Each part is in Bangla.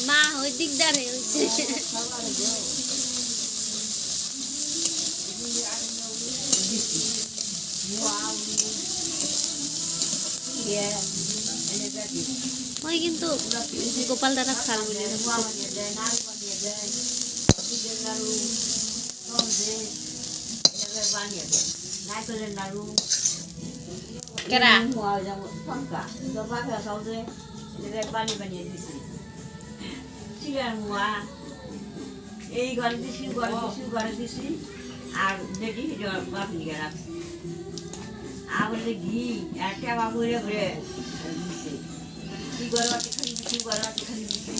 মা ওই দিকদারে হচ্ছে ওই কিন্তু গোপাল দাদা খাল বলে কেরা এই ঘরে দিছি ঘরে দিছি আর দেখি বাপি রাখছি আবার ঘি একটা বাবু ঘুরে কি করবা খালি দিছি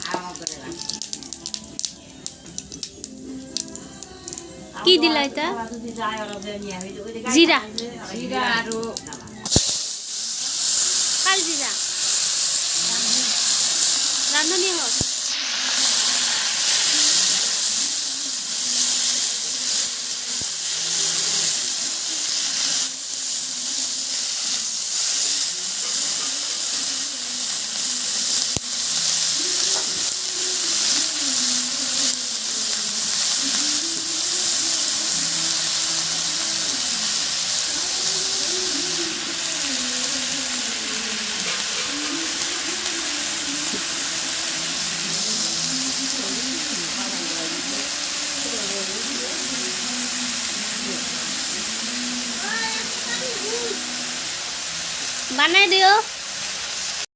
আর আমার করে রাখছি কি দিলা এটা জিরা জিরা আর কাল জিরা রান্ধনি হোক বানাই দিও।